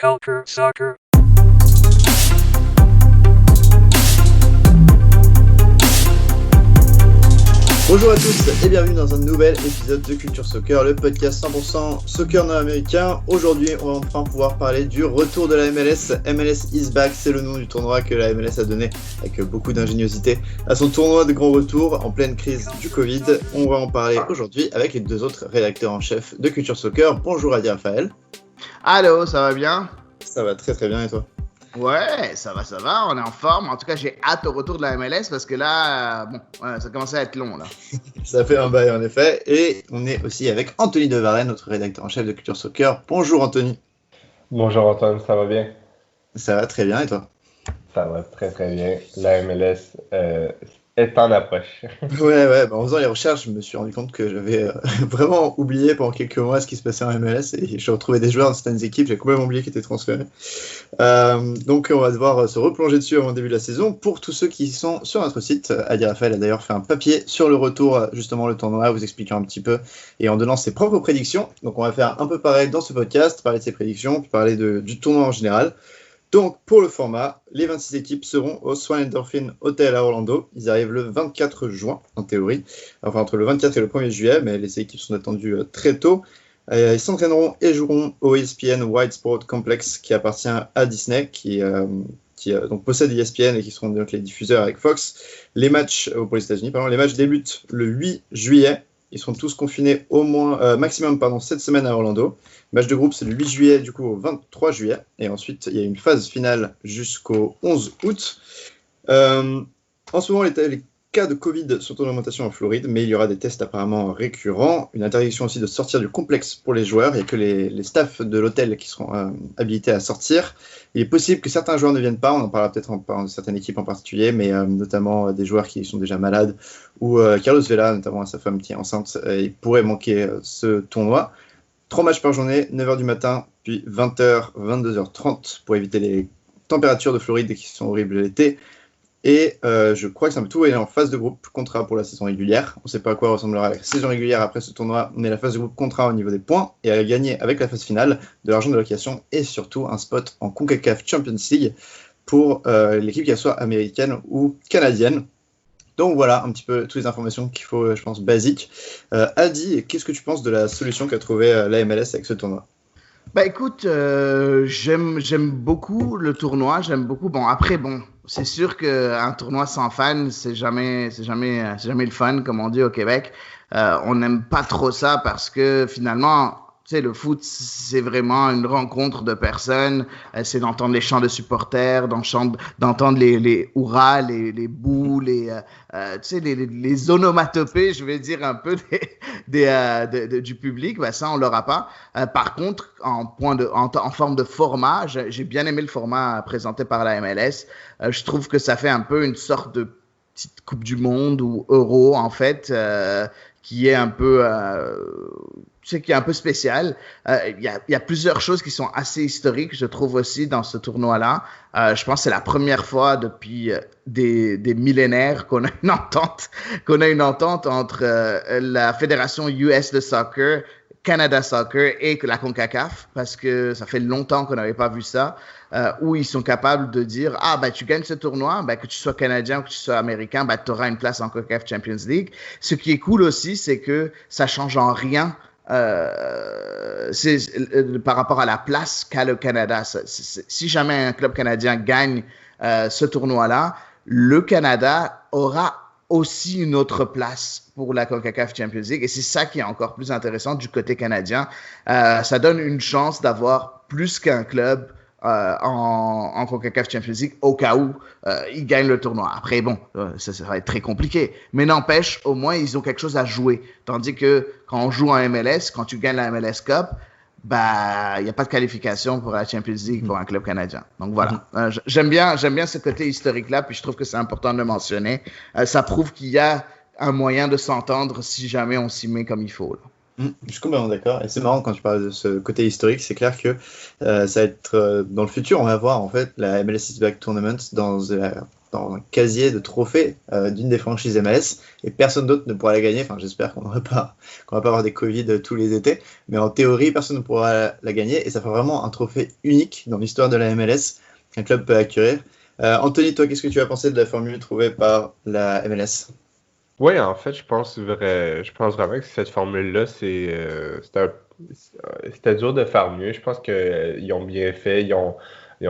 Culture Soccer. Bonjour à tous et bienvenue dans un nouvel épisode de Culture Soccer, le podcast 100% soccer nord-américain. Aujourd'hui, on va enfin pouvoir parler du retour de la MLS. MLS is back, c'est le nom du tournoi que la MLS a donné avec beaucoup d'ingéniosité à son tournoi de grand retour en pleine crise du Covid. On va en parler aujourd'hui avec les deux autres rédacteurs en chef de Culture Soccer. Bonjour Adi Raphaël. Allô, ça va bien? Ça va très très bien et toi? Ouais, ça va, on est en forme. En tout cas, j'ai hâte au retour de la MLS parce que là, ça commence à être long là. Ça fait un bail en effet. Et on est aussi avec Anthony Devarenne, notre rédacteur en chef de Culture Soccer. Bonjour Anthony. Bonjour Antoine, ça va bien? Ça va très bien et toi? Ça va très très bien. La MLS est en approche. Ouais, en faisant les recherches, je me suis rendu compte que j'avais vraiment oublié pendant quelques mois ce qui se passait en MLS et j'ai retrouvé des joueurs dans certaines équipes, j'ai complètement oublié qu'ils étaient transférés. Donc on va devoir se replonger dessus avant le début de la saison. Pour tous ceux qui sont sur notre site, Adi Raphaël a d'ailleurs fait un papier sur le retour, justement le tournoi, vous expliquant un petit peu et en donnant ses propres prédictions. Donc on va faire un peu pareil dans ce podcast, parler de ses prédictions, puis parler du tournoi en général. Donc, pour le format, les 26 équipes seront au Swan & Dolphin Hotel à Orlando. Ils arrivent le 24 juin, en théorie. Enfin, entre le 24 et le 1er juillet, mais les équipes sont attendues très tôt. Ils s'entraîneront et joueront au ESPN Wide Sport Complex, qui appartient à Disney, qui donc possède ESPN et qui seront donc les diffuseurs avec Fox. Les matchs, pour les États-Unis, les matchs débutent le 8 juillet. Ils seront tous confinés au moins, maximum, cette semaine à Orlando. Le match de groupe, c'est le 8 juillet, du coup, au 23 juillet. Et ensuite, il y a une phase finale jusqu'au 11 août. En ce moment, les cas de Covid sont en augmentation en Floride, mais il y aura des tests apparemment récurrents. Une interdiction aussi de sortir du complexe pour les joueurs. Il n'y a que les staffs de l'hôtel qui seront habilités à sortir. Il est possible que certains joueurs ne viennent pas. On en parlera peut-être en certaines équipes en particulier, mais notamment des joueurs qui sont déjà malades. Ou Carlos Vela, notamment sa femme qui est enceinte. Il pourrait manquer ce tournoi. 3 matchs par journée, 9h du matin, puis 20h, 22h30 pour éviter les températures de Floride qui sont horribles l'été. Et je crois que c'est un peu tout. Et en phase de groupe, contrat pour la saison régulière. On ne sait pas à quoi ressemblera la saison régulière après ce tournoi, mais la phase de groupe, contrat au niveau des points et à gagner avec la phase finale, de l'argent de location et surtout un spot en CONCACAF Champions League pour l'équipe qu'elle soit américaine ou canadienne. Donc voilà un petit peu toutes les informations qu'il faut, je pense, basiques. Adi, qu'est-ce que tu penses de la solution qu'a trouvée la MLS avec ce tournoi? Bah écoute, j'aime beaucoup le tournoi, j'aime beaucoup. C'est sûr qu'un tournoi sans fans, c'est jamais le fun, comme on dit au Québec. On n'aime pas trop ça parce que finalement, tu sais, le foot, c'est vraiment une rencontre de personnes. C'est d'entendre les chants de supporters, d'entendre les hurrahs, les boos, les onomatopées, je vais dire un peu du public. Ben, ça, on l'aura pas. Par contre, en forme de format, j'ai bien aimé le format présenté par la MLS. Je trouve que ça fait un peu une sorte de petite Coupe du Monde ou Euro, en fait, qui est un peu spécial. Il y a plusieurs choses qui sont assez historiques, je trouve aussi, dans ce tournoi-là. Je pense que c'est la première fois depuis des millénaires qu'on a une entente entre la Fédération US de soccer, Canada Soccer et la CONCACAF, parce que ça fait longtemps qu'on n'avait pas vu ça, où ils sont capables de dire tu gagnes ce tournoi, que tu sois canadien ou que tu sois américain, tu auras une place en CONCACAF Champions League. Ce qui est cool aussi, c'est que ça change en rien par rapport à la place qu'a le Canada. Si jamais un club canadien gagne ce tournoi-là, le Canada aura aussi une autre place pour la CONCACAF Champions League. Et c'est ça qui est encore plus intéressant du côté canadien. Ça donne une chance d'avoir plus qu'un club en CONCACAF Champions League au cas où ils gagnent le tournoi. Après, ça va être très compliqué. Mais n'empêche, au moins, ils ont quelque chose à jouer. Tandis que quand on joue en MLS, quand tu gagnes la MLS Cup, il n'y a pas de qualification pour la Champions League pour un club canadien. Donc voilà, j'aime bien ce côté historique-là, puis je trouve que c'est important de le mentionner. Ça prouve qu'il y a un moyen de s'entendre si jamais on s'y met comme il faut, là. Je suis complètement d'accord. Et c'est marrant quand tu parles de ce côté historique. C'est clair que ça va être dans le futur, on va voir en fait la MLS is Back Tournament dans dans un casier de trophées d'une des franchises MLS et personne d'autre ne pourra la gagner. Enfin, j'espère qu'on va pas avoir des Covid tous les étés, mais en théorie, personne ne pourra la gagner et ça fait vraiment un trophée unique dans l'histoire de la MLS qu'un club peut acquérir. Anthony, toi, qu'est-ce que tu as pensé de la formule trouvée par la MLS? Oui, en fait, je pense vraiment que cette formule-là, c'était dur de faire mieux. Je pense qu'ils ont bien fait. Ils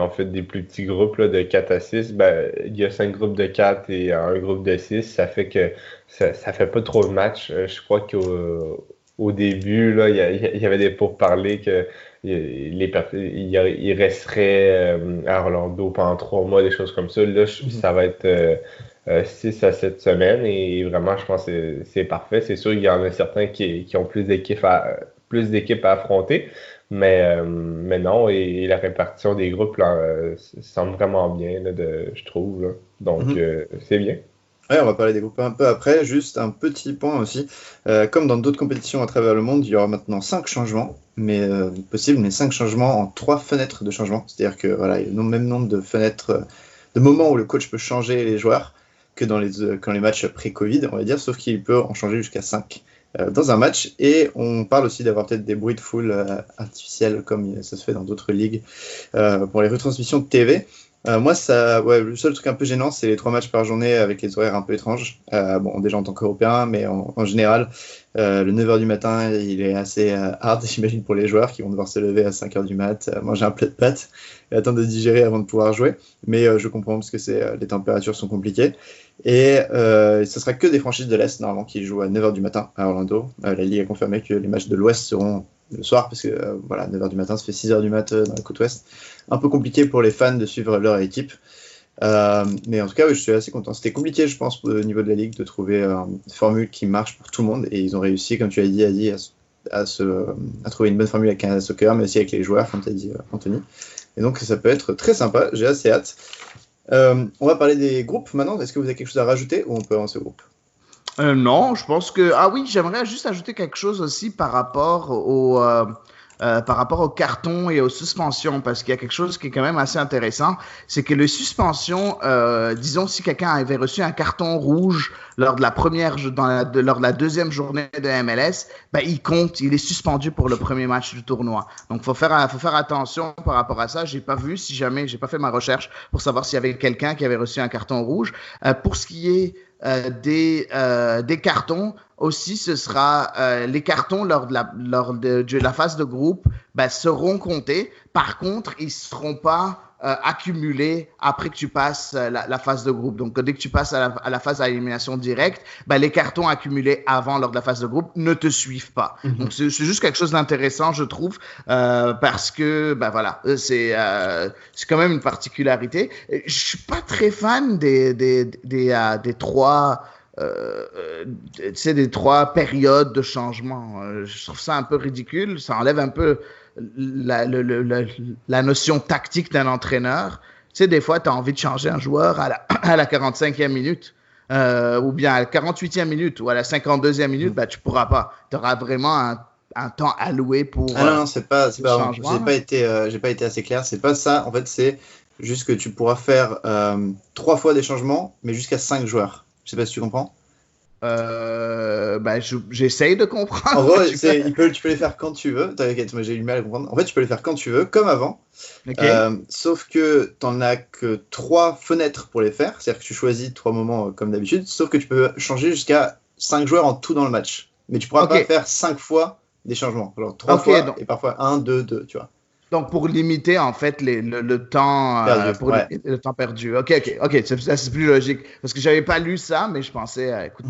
ont fait des plus petits groupes là, de 4 à 6. Ben, il y a 5 groupes de 4 et un groupe de 6. Ça fait que ça fait pas trop de matchs. Je crois qu'au début, là, il y avait des pourparlers que il resterait à Orlando pendant 3 mois, des choses comme ça. Là, ça va être 6 à 7 semaines et vraiment, je pense que c'est parfait. C'est sûr qu'il y en a certains qui ont plus d'équipes à affronter, mais non, et la répartition des groupes là, semble vraiment bien, là, je trouve. Là. Donc, c'est bien. Ouais, on va parler des groupes un peu après. Juste un petit point aussi. Comme dans d'autres compétitions à travers le monde, il y aura maintenant 5 changements, mais 5 changements en 3 fenêtres de changement. C'est-à-dire que voilà, il y a le même nombre de fenêtres, de moments où le coach peut changer les joueurs que dans les matchs pré-Covid, on va dire, sauf qu'il peut en changer jusqu'à 5 dans un match. Et on parle aussi d'avoir peut-être des bruits de foule artificiels, comme ça se fait dans d'autres ligues, pour les retransmissions de TV. Moi, le seul truc un peu gênant, c'est les 3 matchs par journée avec les horaires un peu étranges. Bon, déjà en tant qu'Européen, mais en général, le 9h du matin, il est assez hard, j'imagine, pour les joueurs qui vont devoir se lever à 5h du mat, manger un plat de pâtes et attendre de digérer avant de pouvoir jouer. Mais je comprends parce que les températures sont compliquées. Et ce sera que des franchises de l'Est, normalement, qui jouent à 9h du matin à Orlando. La Ligue a confirmé que les matchs de l'Ouest seront le soir, parce que 9h du matin, ça fait 6h du mat dans la côte Ouest. Un peu compliqué pour les fans de suivre leur équipe. Mais en tout cas, oui, je suis assez content. C'était compliqué, je pense, au niveau de la Ligue, de trouver une formule qui marche pour tout le monde. Et ils ont réussi, comme tu as dit, Adi, à trouver une bonne formule avec Canada Soccer, mais aussi avec les joueurs, comme tu as dit, Anthony. Et donc, ça peut être très sympa. J'ai assez hâte. On va parler des groupes maintenant. Est-ce que vous avez quelque chose à rajouter ou on peut avancer au groupe? Non, je pense que... Ah oui, j'aimerais juste ajouter quelque chose aussi par rapport au carton et aux suspensions, parce qu'il y a quelque chose qui est quand même assez intéressant, c'est que les suspensions, disons si quelqu'un avait reçu un carton rouge lors de la deuxième journée de MLS, ben il compte, il est suspendu pour le premier match du tournoi. Donc faut faire attention par rapport à ça. J'ai pas fait ma recherche pour savoir s'il y avait quelqu'un qui avait reçu un carton rouge. Pour ce qui est des cartons aussi, ce sera les cartons lors de la phase de groupe seront comptés. Par contre, ils ne seront pas accumulés après que tu passes la phase de groupe. Donc, dès que tu passes à la phase à élimination directe, les cartons accumulés lors de la phase de groupe ne te suivent pas. Mm-hmm. Donc, c'est juste quelque chose d'intéressant, je trouve, parce que, c'est quand même une particularité. Je suis pas très fan des 3... des 3 périodes de changement. Je trouve ça un peu ridicule. Ça enlève un peu la notion tactique d'un entraîneur. Tu sais, des fois, tu as envie de changer un joueur à la 45e minute, ou bien à la 48e minute, ou à la 52e minute, tu pourras pas. Tu auras vraiment un temps alloué pour non, c'est pas j'ai pas été assez clair. C'est pas ça. En fait, c'est juste que tu pourras faire 3 fois des changements, mais jusqu'à 5 joueurs. Je sais pas si tu comprends. J'essaye de comprendre. En gros, tu peux les faire quand tu veux. T'inquiète, moi j'ai eu du mal à comprendre. En fait, tu peux les faire quand tu veux, comme avant. Okay. Sauf que t'en as que 3 fenêtres pour les faire. C'est-à-dire que tu choisis 3 moments comme d'habitude. Sauf que tu peux changer jusqu'à 5 joueurs en tout dans le match. Mais tu pourras pas faire 5 fois des changements. Genre 3 fois donc... et parfois 1, 2, tu vois. Donc, pour limiter, en fait, le temps perdu, le temps perdu. OK, c'est plus logique. Parce que je n'avais pas lu ça, mais je pensais, écoute...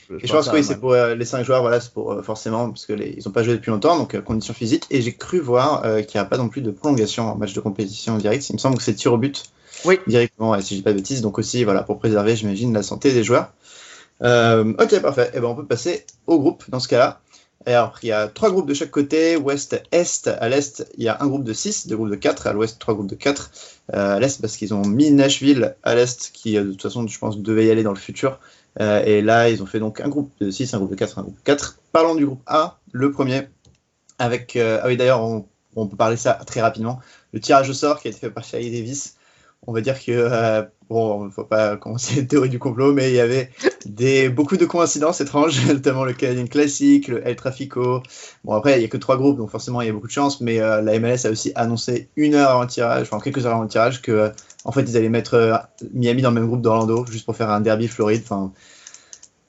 je pense que oui, c'est pour les 5 joueurs, voilà, c'est pour forcément, parce qu'ils n'ont pas joué depuis longtemps, donc conditions physiques. Et j'ai cru voir qu'il n'y a pas non plus de prolongation en match de compétition en direct. Il me semble que c'est tir au but directement, si je ne dis pas de bêtises. Donc aussi, voilà, pour préserver, j'imagine, la santé des joueurs. Ok, parfait. Et on peut passer au groupe dans ce cas-là. Alors, il y a 3 groupes de chaque côté, ouest, est. À l'est, il y a un groupe de 6, 2 groupes de 4. À l'ouest, 3 groupes de 4. À l'est, parce qu'ils ont mis Nashville à l'est, qui de toute façon, je pense, devait y aller dans le futur. Et là, ils ont fait donc un groupe de 6, un groupe de 4, un groupe de 4. Parlons du groupe A, le premier, avec... ah oui, d'ailleurs, on peut parler ça très rapidement. Le tirage au sort qui a été fait par Shai Davis. on va dire que, bon, il ne faut pas commencer une théorie du complot, mais il y avait beaucoup de coïncidences étranges, notamment le Canadien Classique, le El Trafico. Bon, après, il n'y a que 3 groupes, donc forcément, il y a beaucoup de chance, mais la MLS a aussi annoncé une heure avant le tirage, enfin quelques heures avant le tirage, que en fait, ils allaient mettre Miami dans le même groupe d'Orlando, juste pour faire un derby Floride. Enfin,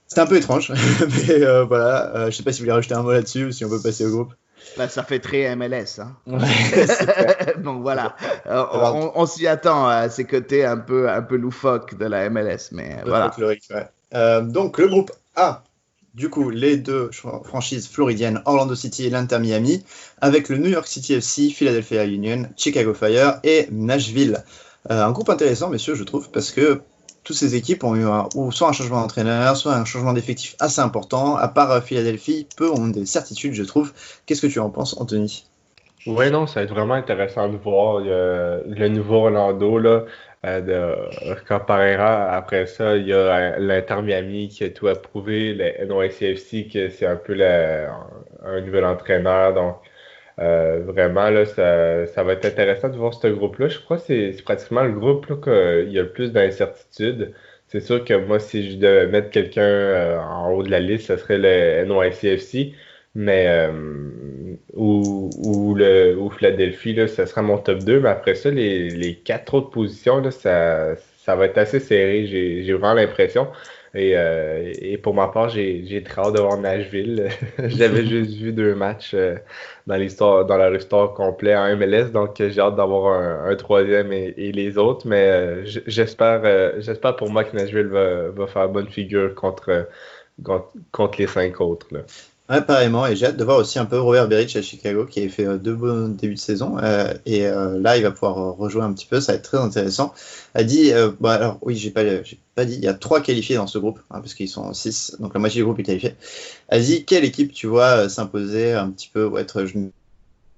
c'était un peu étrange, mais voilà. Je ne sais pas si vous voulez rajouter un mot là-dessus ou si on peut passer au groupe. Là, ça fait très MLS. Hein. Ouais, donc voilà, on s'y attend à ces côtés un peu loufoques de la MLS, mais voilà. Ouais. Donc le groupe A, du coup, les 2 franchises floridiennes, Orlando City et l'Inter Miami, avec le New York City FC, Philadelphia Union, Chicago Fire et Nashville. Un groupe intéressant, messieurs, je trouve, parce que toutes ces équipes ont eu soit un changement d'entraîneur, soit un changement d'effectif assez important. À part Philadelphie, peu ont des certitudes, je trouve. Qu'est-ce que tu en penses, Anthony? Oui, non, ça va être vraiment intéressant de voir le nouveau Orlando, là, de Caparera. Après ça, il y a l'Inter Miami qui a tout approuvé, le NYCFC, que c'est un peu un nouvel entraîneur. Donc, vraiment, là, ça va être intéressant de voir ce groupe-là. Je crois que c'est pratiquement le groupe là, qu'il y a le plus d'incertitudes. C'est sûr que moi, si je devais mettre quelqu'un en haut de la liste, ce serait le NYCFC. Mais ou Philadelphie, là, ça sera mon top 2. Mais après ça, les 4 autres positions, là, ça va être assez serré. J'ai vraiment l'impression. Et pour ma part, j'ai très hâte de voir Nashville. J'avais juste vu 2 matchs dans leur histoire complet en MLS, donc j'ai hâte d'avoir un troisième et les autres. Mais j'espère pour moi que Nashville va faire bonne figure contre les 5 autres. Là. Ouais, pareillement, et j'ai hâte de voir aussi un peu Robert Beric à Chicago qui avait fait 2 bons débuts de saison et là il va pouvoir rejouer un petit peu, ça va être très intéressant. A dit, alors oui, j'ai pas dit, il y a 3 qualifiés dans ce groupe, hein, parce qu'ils sont 6, donc la moitié du groupe est qualifiée. A dit, quelle équipe tu vois s'imposer un petit peu ou être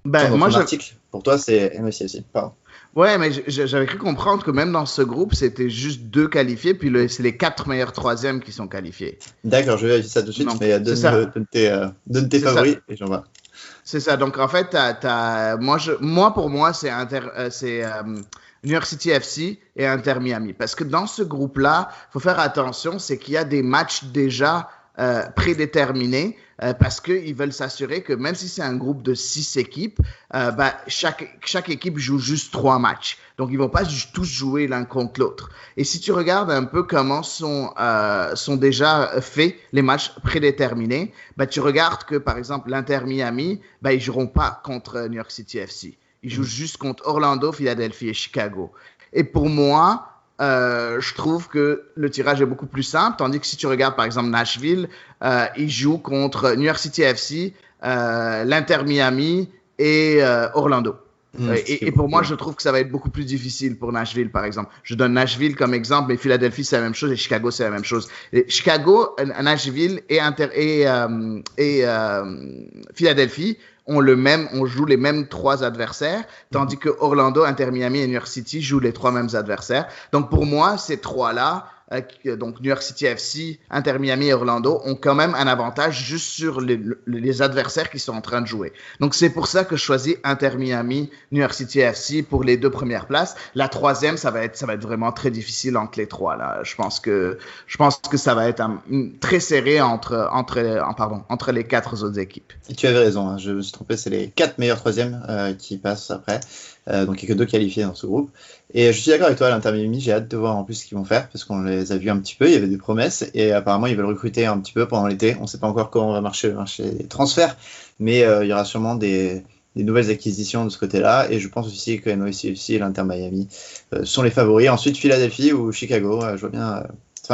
moi, article pour toi c'est NYCFC, pardon. Ouais, mais j'avais cru comprendre que même dans ce groupe, c'était juste 2 qualifiés, puis c'est les 4 meilleurs troisièmes qui sont qualifiés. D'accord, je vais vérifier ça tout de suite, donc, mais donne tes favoris et j'en vois. C'est ça, donc en fait, moi pour moi, c'est New York City FC et Inter Miami. Parce que dans ce groupe-là, il faut faire attention, c'est qu'il y a des matchs déjà prédéterminés parce qu'ils veulent s'assurer que même si c'est un groupe de 6 équipes, chaque équipe joue juste 3 matchs. Donc, ils ne vont pas tous jouer l'un contre l'autre. Et si tu regardes un peu comment sont déjà faits les matchs prédéterminés, tu regardes que, par exemple, l'Inter Miami, ils ne joueront pas contre New York City FC. Ils jouent juste contre Orlando, Philadelphie et Chicago. Et pour moi, je trouve que le tirage est beaucoup plus simple, tandis que si tu regardes par exemple Nashville, ils jouent contre New York City FC, l'Inter Miami et Orlando. Et pour moi, je trouve que ça va être beaucoup plus difficile pour Nashville, par exemple. Je donne Nashville comme exemple, mais Philadelphie, c'est la même chose et Chicago, c'est la même chose. Et Chicago, Nashville et Philadelphie on joue les mêmes 3 adversaires, tandis que Orlando, Inter Miami et New York City jouent les 3 mêmes adversaires. Donc pour moi, ces 3-là, donc New York City FC, Inter Miami et Orlando, ont quand même un avantage juste sur les adversaires qui sont en train de jouer. Donc c'est pour ça que je choisis Inter Miami, New York City FC pour les 2 premières places. La 3e, ça va être vraiment très difficile entre les 3 là. Je pense que ça va être très serré entre les 4 autres équipes. Et tu avais raison, hein, je me suis trompé, c'est les 4 meilleurs 3e qui passent après. Donc il n'y a que 2 qualifiés dans ce groupe. Et je suis d'accord avec toi, l'Inter Miami, j'ai hâte de voir en plus ce qu'ils vont faire, parce qu'on les a vus un petit peu, il y avait des promesses, et apparemment ils veulent recruter un petit peu pendant l'été. On ne sait pas encore comment va marcher le marché des transferts, mais il y aura sûrement des nouvelles acquisitions de ce côté-là, et je pense aussi que NYCFC et l'Inter Miami sont les favoris. Ensuite, Philadelphie ou Chicago, je vois bien...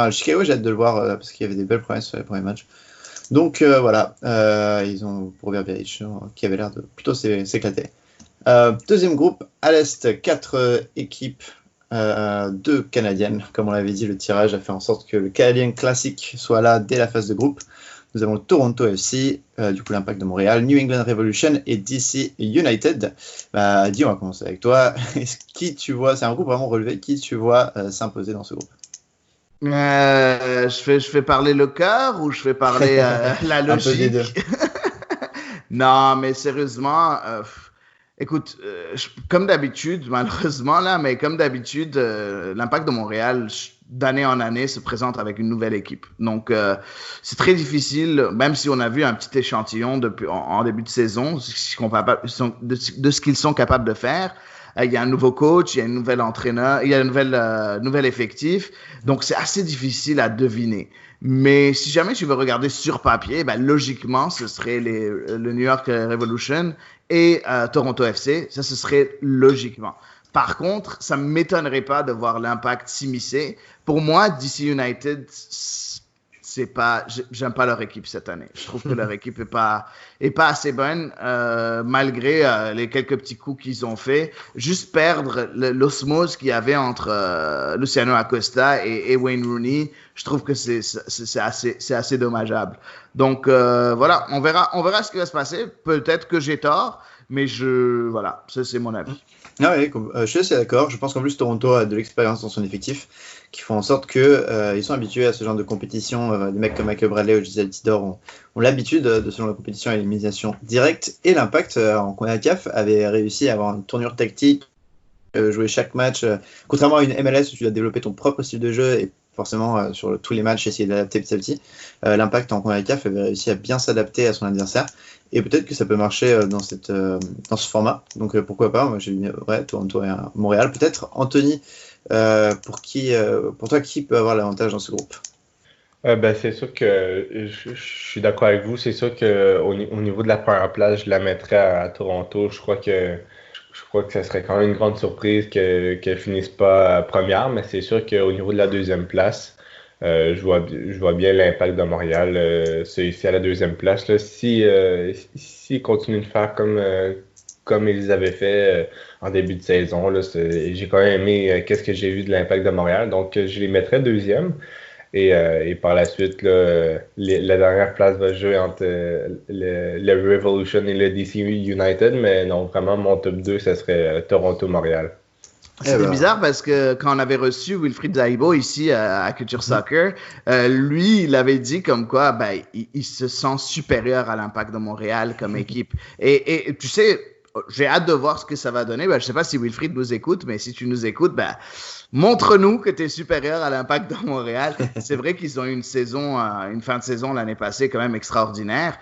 Chicago, j'ai hâte de le voir, parce qu'il y avait des belles promesses sur les premiers matchs. Donc voilà, ils ont Robert Beric, qui avait l'air de plutôt s'éclater. Deuxième groupe, à l'Est, 4 équipes, 2 canadiennes. Comme on l'avait dit, le tirage a fait en sorte que le Canadien Classic soit là dès la phase de groupe. Nous avons le Toronto FC, du coup l'Impact de Montréal, New England Revolution et DC United. Dis, on va commencer avec toi. Qui tu vois, c'est un groupe vraiment relevé, qui tu vois s'imposer dans ce groupe? Je fais parler le cœur ou je fais parler la logique? Un peu des deux. Non, mais sérieusement... Écoute, comme d'habitude, malheureusement, là, mais comme d'habitude, l'Impact de Montréal, d'année en année, se présente avec une nouvelle équipe. Donc, c'est très difficile, même si on a vu un petit échantillon en début de saison, de ce qu'ils sont capables de faire. Il y a un nouveau coach, il y a un nouvel entraîneur, il y a un nouvel effectif. Donc, c'est assez difficile à deviner. Mais si jamais tu veux regarder sur papier, ben, logiquement, ce serait le New York Revolution et Toronto FC. Ça, ce serait logiquement. Par contre, ça ne m'étonnerait pas de voir l'Impact s'immiscer. Pour moi, DC United, j'aime pas leur équipe cette année. Je trouve que leur équipe est pas assez bonne, malgré les quelques petits coups qu'ils ont fait. Juste perdre l'osmose qu'il y avait entre Luciano Acosta et Wayne Rooney, je trouve que c'est assez dommageable. Donc voilà, on verra ce qui va se passer. Peut-être que j'ai tort, mais voilà, ça c'est mon avis. Ah oui, je suis assez d'accord. Je pense qu'en plus Toronto a de l'expérience dans son effectif, qui font en sorte que ils sont habitués à ce genre de compétition. Des mecs comme Michael Bradley ou Gisèle Tidor ont l'habitude de ce genre de compétition à élimination directe. Et l'Impact en CONCACAF avait réussi à avoir une tournure tactique, jouer chaque match, contrairement à une MLS où tu dois développer ton propre style de jeu et forcément sur tous les matchs essayer d'adapter petit à petit. L'Impact en CONCACAF avait réussi à bien s'adapter à son adversaire. Et peut-être que ça peut marcher dans ce format. Donc pourquoi pas. Moi j'ai mis Toronto et Montréal. Peut-être Anthony, pour toi, qui peut avoir l'avantage dans ce groupe? C'est sûr que je suis d'accord avec vous. C'est sûr qu'au niveau de la première place, je la mettrais à Toronto. Je crois que ça serait quand même une grande surprise qu'elle finisse pas première, mais c'est sûr qu'au niveau de la deuxième place, je vois bien l'Impact de Montréal c'est ici à la deuxième place. Là. S'ils continuent de faire comme ils avaient fait en début de saison, là, j'ai quand même aimé qu'est-ce que j'ai vu de l'Impact de Montréal. Donc, je les mettrais deuxième. Et par la suite, là, la dernière place va jouer entre le Revolution et le DC United. Mais non, vraiment, mon top 2, ça serait Toronto-Montréal. C'était bizarre parce que quand on avait reçu Wilfried Zaïbo ici à Culture Soccer, lui, il avait dit comme quoi il se sent supérieur à l'Impact de Montréal comme équipe. Et tu sais, j'ai hâte de voir ce que ça va donner. Je ne sais pas si Wilfried nous écoute, mais si tu nous écoutes, montre-nous que tu es supérieur à l'Impact de Montréal. C'est vrai qu'ils ont eu une fin de saison l'année passée quand même extraordinaire.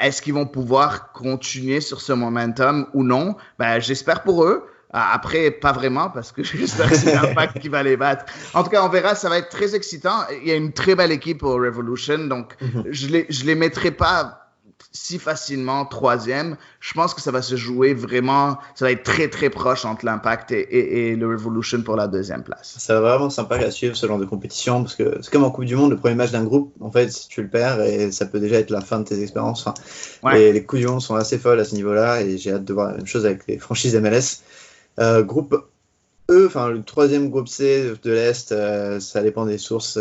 Est-ce qu'ils vont pouvoir continuer sur ce momentum ou non? J'espère pour eux. Après, pas vraiment, parce que j'espère que c'est l'Impact qui va les battre. En tout cas, on verra, ça va être très excitant. Il y a une très belle équipe au Revolution, donc je les mettrai pas si facilement troisième. Je pense que ça va se jouer vraiment, ça va être très très proche entre l'Impact et le Revolution pour la deuxième place. Ça va vraiment sympa à suivre ce genre de compétition, parce que c'est comme en Coupe du Monde, le premier match d'un groupe, en fait, si tu le perds, et ça peut déjà être la fin de tes expériences. Et les Coupes du Monde sont assez folles à ce niveau-là, et j'ai hâte de voir la même chose avec les franchises MLS. Groupe E, le troisième groupe C de l'Est, ça dépend des sources.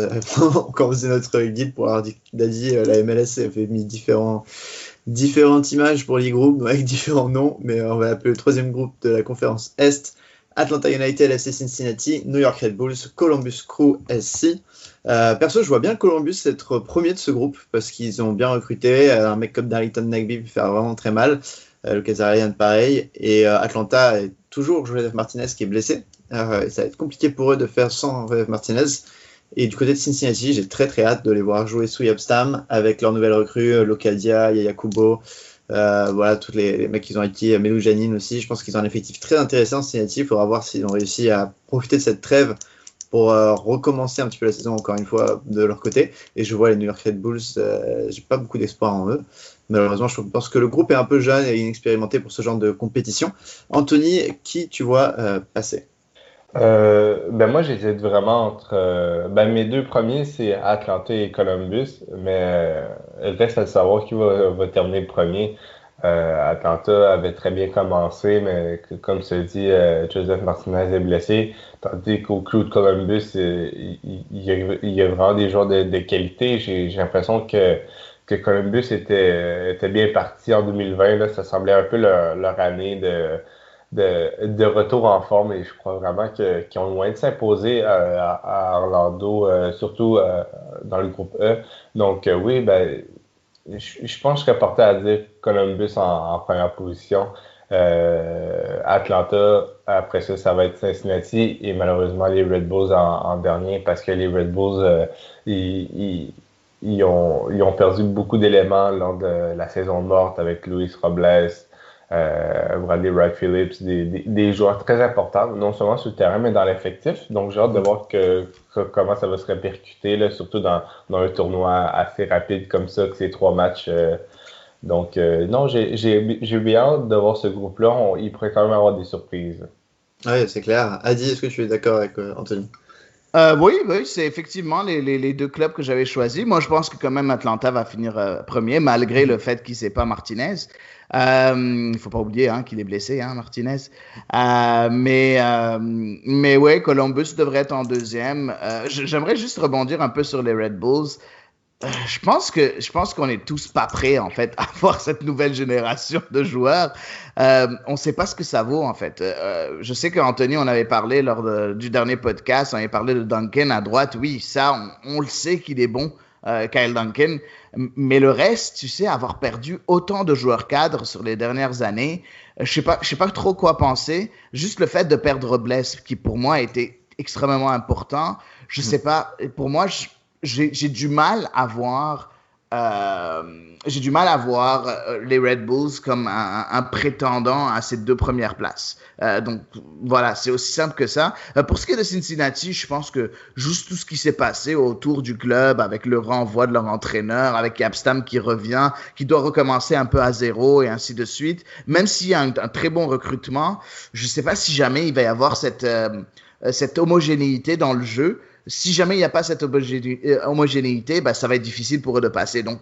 Quand on faisait notre guide pour avoir dit, la MLS avait mis différentes images pour les groupes, avec différents noms, mais on va appeler le troisième groupe de la conférence Est Atlanta United, FC Cincinnati, New York Red Bulls, Columbus Crew SC. Perso, je vois bien Columbus être premier de ce groupe parce qu'ils ont bien recruté. Un mec comme Darlington Nagbe peut faire vraiment très mal. Le Kazarian pareil. Et Atlanta est toujours Joseph Martinez qui est blessé. Ça va être compliqué pour eux de faire sans Joseph Martinez. Et du côté de Cincinnati, j'ai très très hâte de les voir jouer sous Yabstam avec leur nouvelle recrue, Locadia, Yaya Kubo. Tous les mecs qu'ils ont acquis, Melou Janine aussi. Je pense qu'ils ont un effectif très intéressant Cincinnati. Il faudra voir s'ils ont réussi à profiter de cette trêve pour recommencer un petit peu la saison encore une fois de leur côté. Et je vois les New York Red Bulls, j'ai pas beaucoup d'espoir en eux. Malheureusement, je pense que le groupe est un peu jeune et inexpérimenté pour ce genre de compétition. Anthony, qui tu vois passer? Moi, j'hésite vraiment entre. Mes deux premiers, c'est Atlanta et Columbus, mais il reste à savoir qui va terminer le premier. Atlanta avait très bien commencé, mais comme tu dit, Joseph Martinez est blessé, tandis qu'au crew de Columbus, il y a vraiment des joueurs de qualité. J'ai l'impression que Columbus était bien parti en 2020. Là, ça semblait un peu leur année de retour en forme et je crois vraiment qu'ils ont le moyen de s'imposer à Orlando, surtout dans le groupe E. Donc oui, je pense que je serais porté à dire Columbus en première position. Atlanta, après ça, ça va être Cincinnati et malheureusement les Red Bulls en dernier parce que les Red Bulls, ils ont perdu beaucoup d'éléments lors de la saison morte avec Luis Robles, Bradley Wright Phillips, des joueurs très importants, non seulement sur le terrain, mais dans l'effectif. Donc, j'ai hâte de voir comment ça va se répercuter, là, surtout dans un tournoi assez rapide comme ça, que c'est 3 matchs. Non, j'ai bien hâte de voir ce groupe-là. Il pourrait quand même avoir des surprises. Oui, c'est clair. Adi, est-ce que tu es d'accord avec Anthony? Oui, c'est effectivement les deux clubs que j'avais choisis. Moi, je pense que quand même Atlanta va finir premier, malgré le fait qu'il ne sait pas Martinez. Il ne faut pas oublier qu'il est blessé, Martinez. Mais ouais, Columbus devrait être en deuxième. J'aimerais juste rebondir un peu sur les Red Bulls. Je pense qu'on est tous pas prêts, en fait, à voir cette nouvelle génération de joueurs. On ne sait pas ce que ça vaut, en fait. Je sais qu'Anthony, on avait parlé lors du dernier podcast, on avait parlé de Duncan à droite. Oui, ça, on le sait qu'il est bon, Kyle Duncan. Mais le reste, tu sais, avoir perdu autant de joueurs cadres sur les dernières années, je sais pas trop quoi penser. Juste le fait de perdre Robles, qui pour moi a été extrêmement important. Je sais pas, pour moi, j'ai du mal à voir les Red Bulls comme un prétendant à ces 2 premières places. Donc voilà, c'est aussi simple que ça. Pour ce qui est de Cincinnati, je pense que juste tout ce qui s'est passé autour du club, avec le renvoi de leur entraîneur, avec Capstam qui revient, qui doit recommencer un peu à zéro et ainsi de suite, même s'il y a un très bon recrutement, je ne sais pas si jamais il va y avoir cette homogénéité dans le jeu. Si jamais il n'y a pas cette homogénéité, ça va être difficile pour eux de passer. Donc,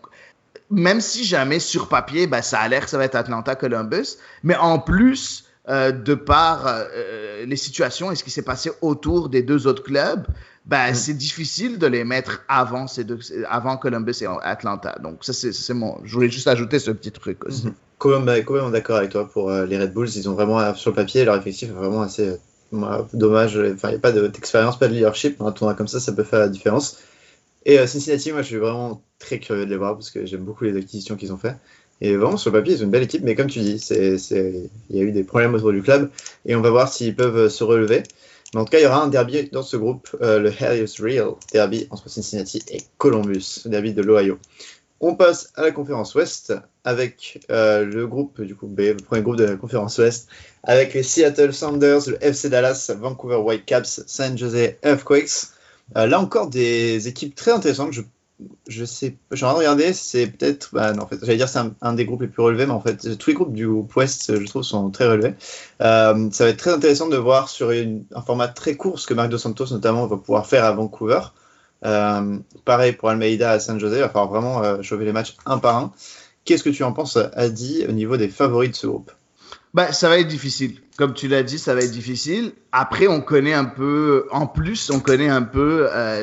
même si jamais sur papier, ça a l'air que ça va être Atlanta-Columbus, mais en plus, de par les situations et ce qui s'est passé autour des 2 autres clubs, c'est difficile de les mettre avant Columbus et Atlanta. Donc, ça, c'est je voulais juste ajouter ce petit truc aussi. Complètement d'accord avec toi pour les Red Bulls. Ils ont vraiment, sur le papier, leur effectif est vraiment assez... dommage, il n'y a pas d'expérience, pas de leadership. Un tournoi comme ça peut faire la différence. Et Cincinnati, moi je suis vraiment très curieux de les voir parce que j'aime beaucoup les acquisitions qu'ils ont fait. Et vraiment sur le papier, ils ont une belle équipe, mais comme tu dis, il y a eu des problèmes autour du club et on va voir s'ils peuvent se relever. Mais en tout cas, il y aura un derby dans ce groupe, le Hell is Real derby entre Cincinnati et Columbus, le derby de l'Ohio. On passe à la conférence Ouest avec le groupe du coup B, le premier groupe de la conférence Ouest, avec les Seattle Sounders, le FC Dallas, Vancouver Whitecaps, San Jose Earthquakes. Là encore des équipes très intéressantes. Je sais, je suis en train de regarder, c'est peut-être, non, en fait, j'allais dire c'est un des groupes les plus relevés, mais en fait tous les groupes du groupe Ouest, je trouve, sont très relevés. Ça va être très intéressant de voir sur un format très court ce que Marc Dos Santos notamment va pouvoir faire à Vancouver. Pareil pour Almeida à San Jose, il va falloir vraiment chauffer les matchs un par un. Qu'est-ce que tu en penses, Adi, au niveau des favoris de ce groupe? Ça va être difficile. Comme tu l'as dit, ça va être difficile. Après, on connaît un peu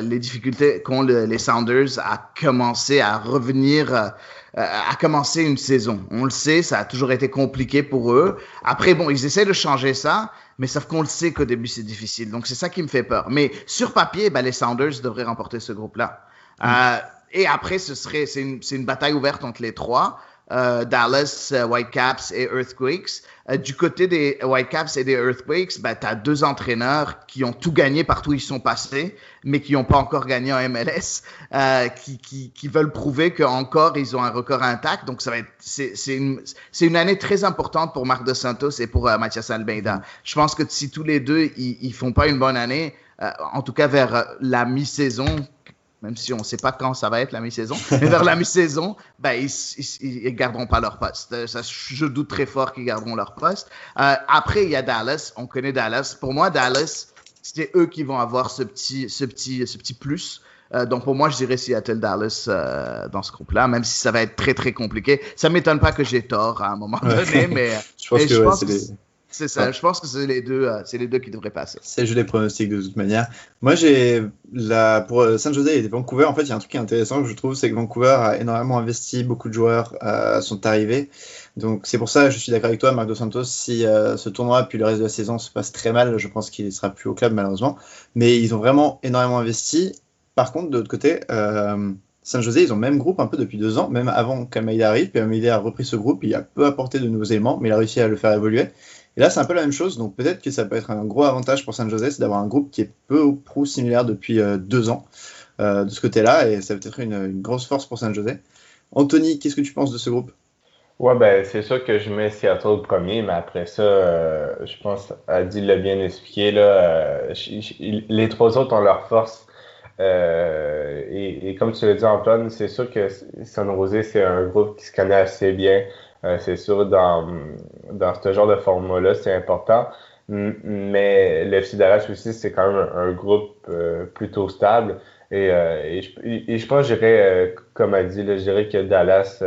les difficultés qu'ont les Sounders à commencer à revenir, à commencer une saison. On le sait, ça a toujours été compliqué pour eux. Après, bon, ils essaient de changer ça, mais sauf qu'on le sait qu'au début, c'est difficile. Donc, c'est ça qui me fait peur. Mais sur papier, les Sounders devraient remporter ce groupe-là. Et après, c'est une bataille ouverte entre les 3. Dallas, Whitecaps et Earthquakes. Du côté des Whitecaps et des Earthquakes, tu as 2 entraîneurs qui ont tout gagné partout où ils sont passés, mais qui n'ont pas encore gagné en MLS, qui veulent prouver qu'encore ils ont un record intact. Donc, c'est une année très importante pour Marc Dos Santos et pour Mathias Almeida. Je pense que si tous les deux, ils font pas une bonne année, en tout cas vers la mi-saison, même si on ne sait pas quand ça va être la mi-saison, mais vers la mi-saison, ils garderont pas leur poste. Ça, je doute très fort qu'ils garderont leur poste. Après, il y a Dallas. On connaît Dallas. Pour moi, Dallas, c'est eux qui vont avoir ce petit plus. Donc, pour moi, je dirais Seattle-Dallas dans ce groupe-là, même si ça va être très, très compliqué. Ça ne m'étonne pas que j'ai tort à un moment donné, mais je pense que c'est ça. Je pense que c'est les deux qui devraient passer. C'est le jeu des pronostics de toute manière. Moi, pour San Jose et Vancouver, en fait, il y a un truc qui est intéressant, je trouve, c'est que Vancouver a énormément investi, beaucoup de joueurs sont arrivés. Donc, c'est pour ça, je suis d'accord avec toi, Marc Dos Santos, si ce tournoi puis le reste de la saison se passe très mal, je pense qu'il ne sera plus au club, malheureusement. Mais ils ont vraiment énormément investi. Par contre, de l'autre côté, San Jose, ils ont le même groupe un peu depuis 2 ans, même avant qu'Almeida arrive. Puis Almeida a repris ce groupe, il a peu apporté de nouveaux éléments, mais il a réussi à le faire évoluer. Et là, c'est un peu la même chose, donc peut-être que ça peut être un gros avantage pour San Jose, c'est d'avoir un groupe qui est peu ou prou similaire depuis 2 ans de ce côté-là, et ça peut être une grosse force pour San Jose. Anthony, qu'est-ce que tu penses de ce groupe? Ouais, ben c'est sûr que je mets Seattle premier, mais après ça, je pense, Adi l'a bien expliqué, là, les trois autres ont leur force. Et comme tu l'as dit, Antoine, c'est sûr que San Jose, c'est un groupe qui se connaît assez bien. C'est sûr, dans ce genre de format-là, c'est important. Mais le FC Dallas aussi, c'est quand même un groupe plutôt stable. Et je pense, je dirais, comme a dit, là, je dirais que Dallas,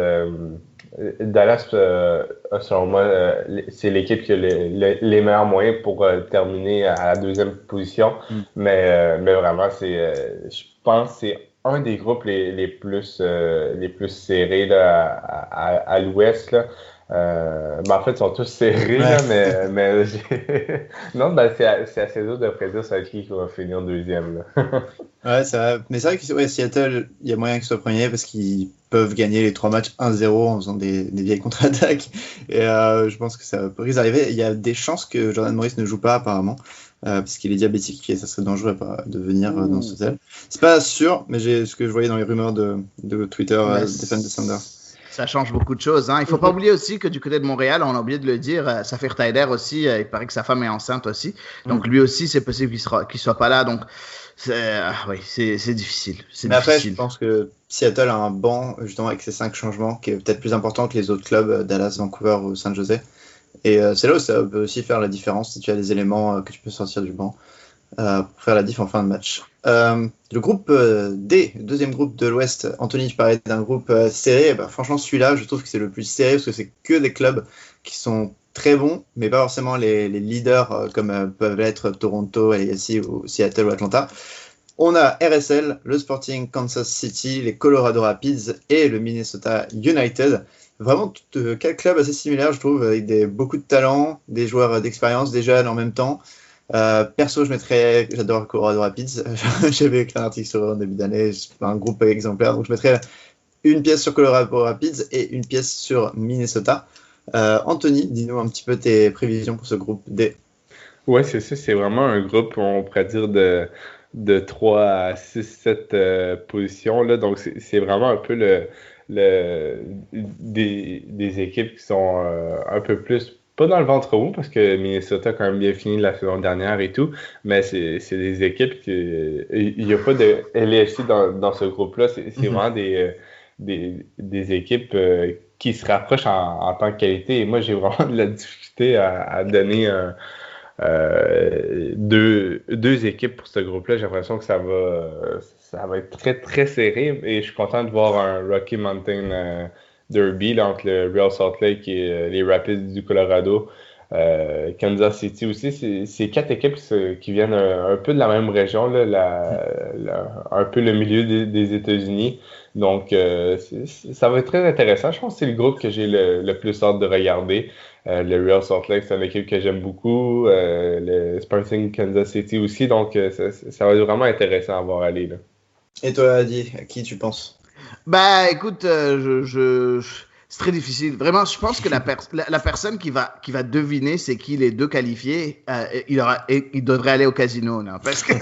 selon moi, c'est l'équipe qui a les meilleurs moyens pour terminer à la deuxième position. Mais vraiment, je pense que c'est un des groupes les plus serrés là, à l'ouest. Là. Ben, en fait, ils sont tous serrés, là, mais non, ben, c'est assez dur de prédire c'est qui va finir deuxième. Là. Ouais, ça va. Mais c'est vrai que Seattle, il y a moyen qu'ils soient premiers parce qu'ils peuvent gagner les 3 matchs 1-0 en faisant des vieilles contre-attaques. Et je pense que ça peut arriver. Il y a des chances que Jordan Morris ne joue pas apparemment parce qu'il est diabétique et ça serait dangereux de venir dans ce hôtel. C'est pas sûr, mais ce que je voyais dans les rumeurs de Twitter des fans de Thunder. Ça change beaucoup de choses. Hein. Il ne faut pas oublier aussi que du côté de Montréal, on a oublié de le dire, Safir Taider aussi, il paraît que sa femme est enceinte aussi. Donc lui aussi, c'est possible qu'il soit pas là. Donc oui, c'est difficile. Mais après, je pense que Seattle a un banc, justement, avec ses 5 changements, qui est peut-être plus important que les autres clubs, Dallas, Vancouver ou San Jose. Et c'est là où ça peut aussi faire la différence si tu as des éléments que tu peux sortir du banc pour faire la diff en fin de match. Le groupe D, deuxième groupe de l'Ouest, Anthony, tu parlais d'un groupe serré. Bah, franchement, celui-là, je trouve que c'est le plus serré parce que c'est que des clubs qui sont très bons, mais pas forcément les leaders comme peuvent être Toronto, LAFC ou Seattle ou Atlanta. On a RSL, le Sporting Kansas City, les Colorado Rapids et le Minnesota United. Vraiment 4 clubs assez similaires, je trouve, avec beaucoup de talent, des joueurs d'expérience, des jeunes en même temps. Perso, j'adore Colorado Rapids. J'avais écrit un article sur eux en début d'année, un groupe exemplaire. Donc je mettrais une pièce sur Colorado Rapids et une pièce sur Minnesota. Anthony, dis-nous un petit peu tes prévisions pour ce groupe D. Ouais, c'est ça. C'est vraiment un groupe, on pourrait dire, de 3 à 6, 7 positions. Là. Donc c'est vraiment un peu des équipes qui sont un peu plus pas dans le ventre mou parce que Minnesota a quand même bien fini la saison dernière et tout, mais c'est des équipes il n'y a pas de LAFC dans ce groupe-là. C'est vraiment des équipes qui se rapprochent en tant que qualité. Et moi, j'ai vraiment de la difficulté à donner deux équipes pour ce groupe-là. J'ai l'impression que ça va être très, très serré. Et je suis content de voir un Rocky Mountain Derby là, entre le Real Salt Lake et les Rapids du Colorado. Kansas City aussi, c'est 4 équipes qui viennent un peu de la même région, là, un peu le milieu des États-Unis. Donc, ça va être très intéressant. Je pense que c'est le groupe que j'ai le plus hâte de regarder. Le Real Salt Lake, c'est une équipe que j'aime beaucoup. Le Sporting Kansas City aussi. Donc, ça va être vraiment intéressant à voir aller. Là. Et toi, Adi, à qui tu penses? Bah, écoute, c'est très difficile. Vraiment, je pense que la personne qui va deviner c'est qui les deux qualifiés, il devrait aller au casino, là, parce que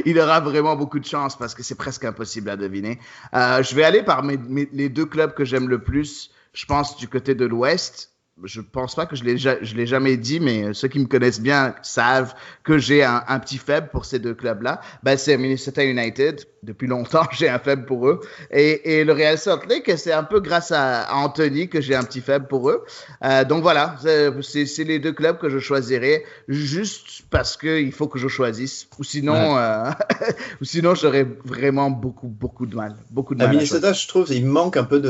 il aura vraiment beaucoup de chance parce que c'est presque impossible à deviner. Je vais aller par les 2 clubs que j'aime le plus. Je pense du côté de l'Ouest. Je pense pas que je l'ai jamais dit, mais ceux qui me connaissent bien savent que j'ai un petit faible pour ces 2 clubs-là. Ben, c'est Minnesota United. Depuis longtemps, j'ai un faible pour eux. Et le Real Salt Lake, c'est un peu grâce à Anthony que j'ai un petit faible pour eux. Donc voilà, c'est les 2 clubs que je choisirais juste parce qu'il faut que je choisisse. Ou sinon, ou sinon j'aurais vraiment beaucoup de mal. À Minnesota, je trouve, il manque un peu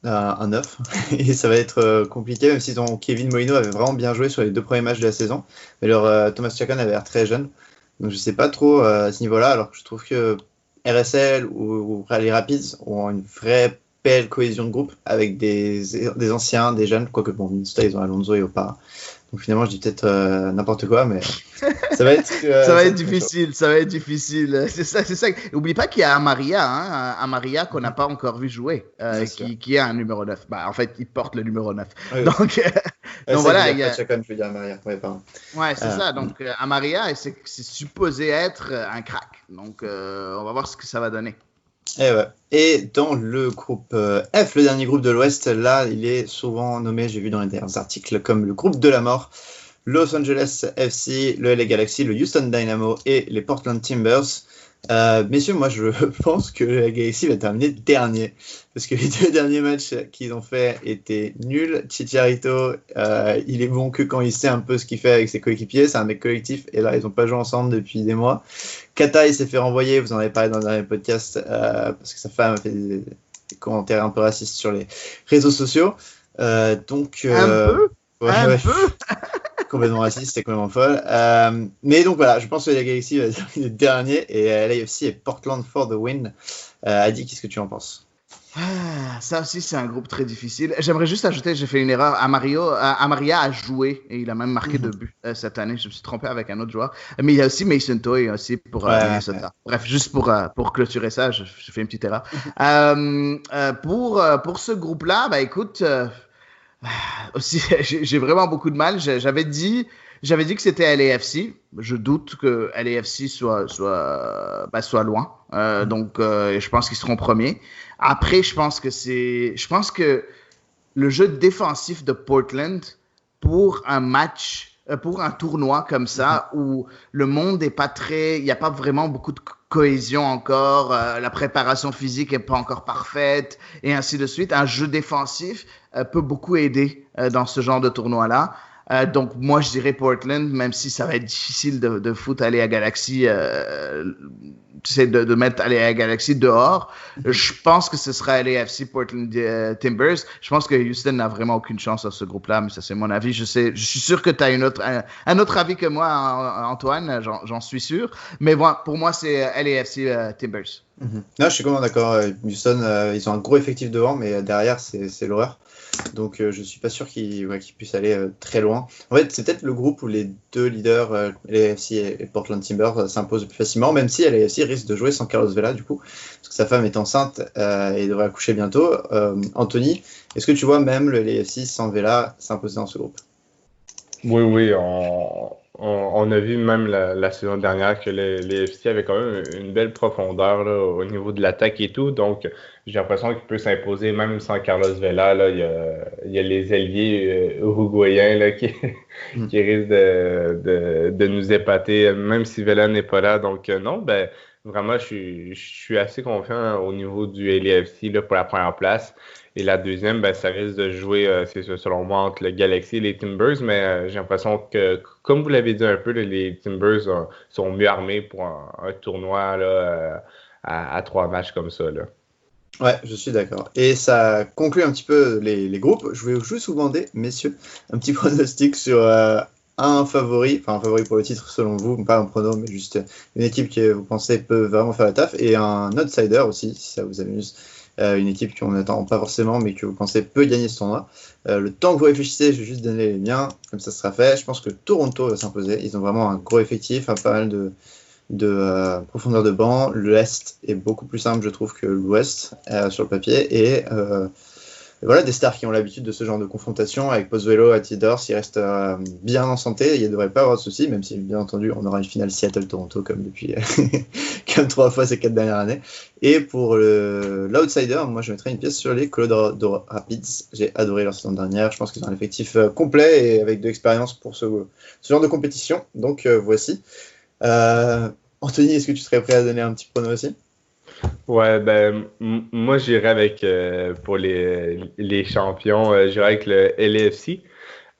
un 9 et ça va être compliqué même si Kevin Molino avait vraiment bien joué sur les 2 premiers matchs de la saison, mais Thomas Chacon avait l'air très jeune, donc je sais pas trop à ce niveau là, alors que je trouve que RSL ou les Rapids ont une vraie belle cohésion de groupe avec des anciens, des jeunes, quoique bon, Minnesota, ils ont Alonso et Opa. Donc finalement, je dis peut-être n'importe quoi, mais ça va être... ça va être difficile, ça va être difficile. C'est ça. N'oublie pas qu'il y a Amaria, Amaria qu'on n'a pas encore vu jouer, qui est un numéro 9. Bah, en fait, il porte le numéro 9. Oui, donc voilà. Il y a chacun, je veux dire Amaria. Ouais, c'est ça. Donc Amaria, c'est supposé être un crack. Donc on va voir ce que ça va donner. Et dans le groupe F, le dernier groupe de l'Ouest, là, il est souvent nommé, j'ai vu dans les derniers articles, comme le groupe de la mort. Los Angeles FC, le LA Galaxy, le Houston Dynamo et les Portland Timbers. Messieurs, moi je pense que le LA Galaxy va terminer dernier. Parce que les 2 derniers matchs qu'ils ont fait étaient nuls. Chicharito, il est bon que quand il sait un peu ce qu'il fait avec ses coéquipiers. C'est un mec collectif et là, ils n'ont pas joué ensemble depuis des mois. Kata, il s'est fait renvoyer, vous en avez parlé dans le dernier podcast, parce que sa femme a fait des commentaires un peu racistes sur les réseaux sociaux. Un peu complètement raciste, c'est complètement folle. Mais donc voilà, je pense que la Galaxy va terminer le dernier et LAFC et Portland for the win. Adi, qu'est-ce que tu en penses? Ça aussi, c'est un groupe très difficile. J'aimerais juste ajouter, j'ai fait une erreur. Amaria a joué et il a même marqué 2 buts cette année. Je me suis trompé avec un autre joueur. Mais il y a aussi Mason Toy aussi pour Minnesota. Ouais. Bref, juste pour clôturer ça, j'ai fait une petite erreur. Pour ce groupe-là, bah écoute, aussi, j'ai vraiment beaucoup de mal. J'avais dit que c'était LAFC. Je doute que LAFC soit loin. Donc, je pense qu'ils seront premiers. Après, je pense que le jeu défensif de Portland pour un match, pour un tournoi comme ça, où le monde est pas il n'y a pas vraiment beaucoup de cohésion encore, la préparation physique est pas encore parfaite, et ainsi de suite. Un jeu défensif peut beaucoup aider dans ce genre de tournoi-là. Donc, moi, je dirais Portland, même si ça va être difficile de foutre aller à Galaxy, de mettre aller à Galaxy dehors. Je pense que ce sera LAFC Portland Timbers. Je pense que Houston n'a vraiment aucune chance dans ce groupe-là, mais ça, c'est mon avis. Je suis sûr que tu as un autre avis que moi, Antoine, j'en suis sûr. Mais bon, pour moi, c'est LAFC Timbers. Non, je suis complètement d'accord. Houston, ils ont un gros effectif devant, mais derrière, c'est l'horreur. Donc, je suis pas sûr qu'ils puissent aller très loin. En fait, c'est peut-être le groupe où les 2 leaders, LAFC et Portland Timbers, s'imposent le plus facilement, même si LAFC risque de jouer sans Carlos Vela, du coup, parce que sa femme est enceinte et devrait accoucher bientôt. Anthony, est-ce que tu vois même le LAFC sans Vela s'imposer dans ce groupe? Oui, on a vu même la saison dernière que les FC avaient quand même une belle profondeur là, au niveau de l'attaque et tout. Donc, j'ai l'impression qu'il peut s'imposer même sans Carlos Vela. Là, il y a les ailiers uruguayens là, qui risquent de nous épater, même si Vela n'est pas là. Donc, non, vraiment, je suis assez confiant au niveau du LAFC là, pour la première place. Et la deuxième, ça risque de jouer, c'est ça, selon moi, entre le Galaxy et les Timbers. Mais j'ai l'impression que, comme vous l'avez dit un peu, les Timbers sont mieux armés pour un tournoi là, à 3 matchs comme ça. Là. Ouais, je suis d'accord. Et ça conclut un petit peu les groupes. Je vais juste vous demander, messieurs, un petit pronostic sur un favori pour le titre selon vous, pas un prono, mais juste une équipe que vous pensez peut vraiment faire la taf, et un outsider aussi, si ça vous amuse. Une équipe qu'on n'attend pas forcément, mais que vous pensez peut gagner ce tournoi. Le temps que vous réfléchissez, je vais juste donner les miens, comme ça sera fait. Je pense que Toronto va s'imposer. Ils ont vraiment un gros effectif, pas mal de profondeur de banc. L'Est est beaucoup plus simple, je trouve, que l'Ouest sur le papier. Et voilà, des stars qui ont l'habitude de ce genre de confrontation avec Pozuelo à Tidor, s'ils restent bien en santé, il ne devrait pas avoir de soucis, même si, bien entendu, on aura une finale Seattle-Toronto comme depuis 3 fois ces 4 dernières années. Et pour l'outsider, moi je mettrais une pièce sur les Colorado Rapids. J'ai adoré leur saison dernière, je pense qu'ils ont un effectif complet et avec de l'expérience pour ce genre de compétition. Donc voici. Anthony, est-ce que tu serais prêt à donner un petit prono aussi? Ouais, moi j'irais avec, pour les champions, j'irais avec le LAFC.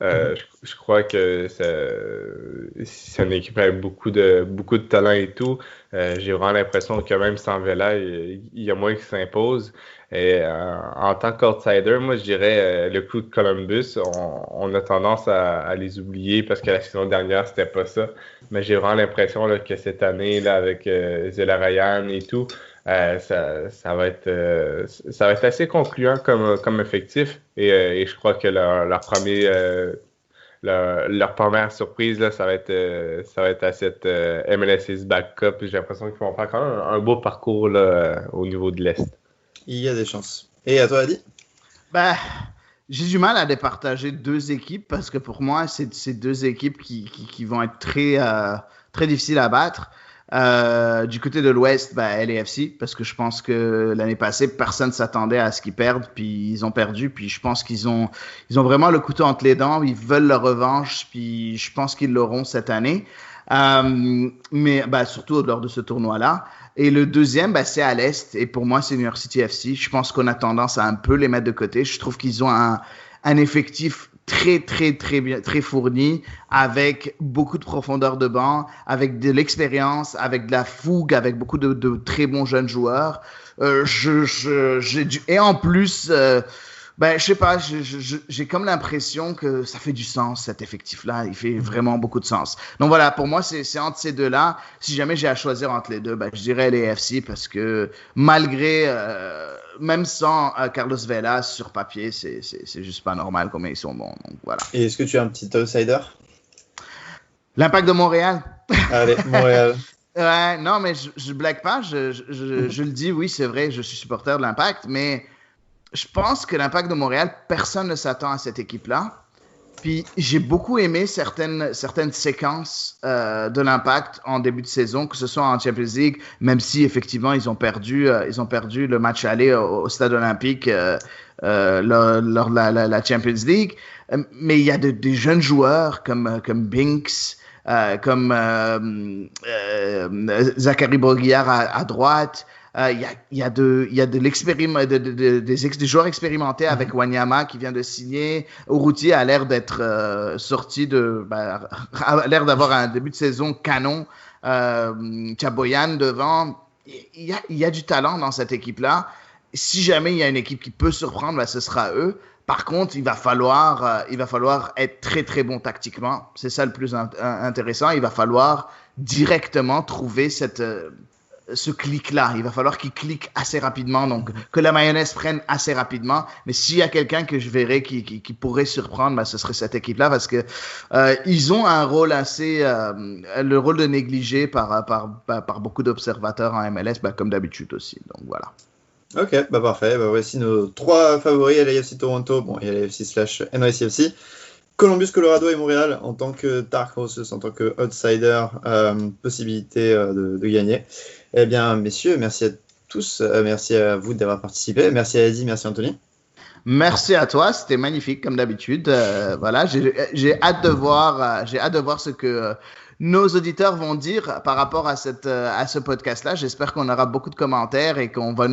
Je crois que c'est une équipe avec beaucoup de talent et tout. J'ai vraiment l'impression que même sans Vela, il y a moins qui s'impose. Et en tant qu'outsider, moi je dirais le coup de Columbus. On a tendance à les oublier parce que la saison dernière, c'était pas ça. Mais j'ai vraiment l'impression là, que cette année, là, avec Zelarayan et tout, ça va être assez concluant comme effectif. Et je crois que leur première surprise, là, ça va être à cette MLS East Back Cup. J'ai l'impression qu'ils vont faire quand même un beau parcours là, au niveau de l'Est. Il y a des chances. Et à toi, Adi? J'ai du mal à départager deux équipes parce que pour moi, c'est deux équipes qui vont être très difficiles à battre. Du côté de l'Ouest, LAFC, parce que je pense que l'année passée, personne ne s'attendait à ce qu'ils perdent, puis ils ont perdu, puis je pense qu'ils ont vraiment le couteau entre les dents, ils veulent leur revanche, puis je pense qu'ils l'auront cette année. Mais surtout lors de ce tournoi-là. Et le deuxième, c'est à l'Est. Et pour moi, c'est New York City FC. Je pense qu'on a tendance à un peu les mettre de côté. Je trouve qu'ils ont un effectif très fourni, avec beaucoup de profondeur de banc, avec de l'expérience, avec de la fougue, avec beaucoup de très bons jeunes joueurs. Et en plus, je sais pas, j'ai comme l'impression que ça fait du sens, cet effectif-là. Il fait vraiment beaucoup de sens. Donc voilà, pour moi, c'est entre ces deux-là. Si jamais j'ai à choisir entre les deux, je dirais les FC parce que malgré, même sans Carlos Vela sur papier, c'est juste pas normal comme ils sont bons. Donc voilà. Et est-ce que tu as un petit outsider? L'Impact de Montréal. Allez, Montréal. Ouais, non, mais je blague pas. Je le dis, oui, c'est vrai, je suis supporter de l'Impact, mais je pense que l'Impact de Montréal, personne ne s'attend à cette équipe-là. Puis j'ai beaucoup aimé certaines séquences de l'Impact en début de saison, que ce soit en Champions League, même si effectivement ils ont perdu le match aller au Stade Olympique lors de la Champions League. Mais il y a des jeunes joueurs comme Binks, comme Zachary Brault-Guillard à droite. Il y a des joueurs expérimentés avec Wanyama qui vient de signer. Urruti a l'air d'être a l'air d'avoir un début de saison canon. Chaboyan devant. Il y a du talent dans cette équipe-là. Si jamais il y a une équipe qui peut surprendre, ce sera eux. Par contre, il va falloir être très très bon tactiquement. C'est ça le plus intéressant. Il va falloir directement trouver ce clic-là. Il va falloir qu'il clique assez rapidement, donc que la mayonnaise prenne assez rapidement. Mais s'il y a quelqu'un que je verrais qui pourrait surprendre, ce serait cette équipe-là parce que ils ont un rôle le rôle de négligé par beaucoup d'observateurs en MLS, comme d'habitude aussi. Donc voilà. Ok, parfait. Voici nos trois favoris à l'AFC Toronto. Bon, il y a l'AFC/NYCFC. Columbus, Colorado et Montréal en tant que Dark Horses, en tant que outsider, possibilité de gagner. Eh bien, messieurs, merci à tous. Merci à vous d'avoir participé. Merci à Eddie, merci Anthony. Merci à toi, c'était magnifique comme d'habitude. Voilà, j'ai hâte de voir ce que nos auditeurs vont dire par rapport à ce podcast-là. J'espère qu'on aura beaucoup de commentaires et qu'on va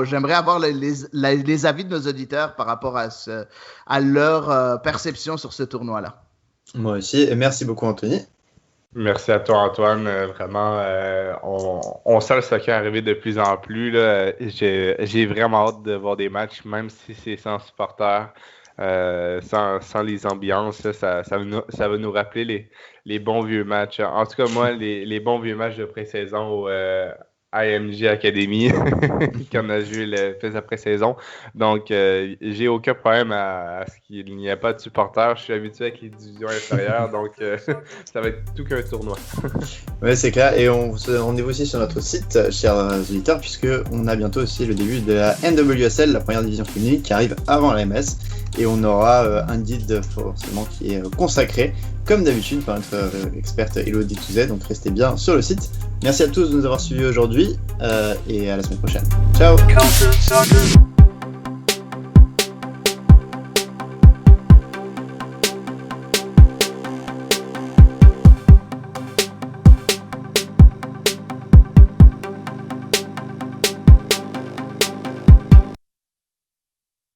j'aimerais avoir les avis de nos auditeurs par rapport à leur perception sur ce tournoi-là. Moi aussi, et merci beaucoup Anthony. Merci à toi Antoine, vraiment, on sent le soccer arriver de plus en plus, là. J'ai vraiment hâte de voir des matchs, même si c'est sans supporters, sans les ambiances, là, ça va nous rappeler les bons vieux matchs. En tout cas, moi, les bons vieux matchs de pré-saison au IMG Academy, qu'on a joué la pré-saison. Donc, j'ai aucun problème à ce qu'il n'y ait pas de supporters. Je suis habitué avec les divisions inférieures, donc ça va être tout qu'un tournoi. Oui, c'est clair. Et on se donne rendez-vous aussi sur notre site, chers auditeurs, puisqu'on a bientôt aussi le début de la NWSL, la première division féminine, qui arrive avant la MS. Et on aura un guide forcément qui est consacré, comme d'habitude, par notre experte Elodie Touzet. Donc restez bien sur le site. Merci à tous de nous avoir suivis aujourd'hui et à la semaine prochaine. Ciao.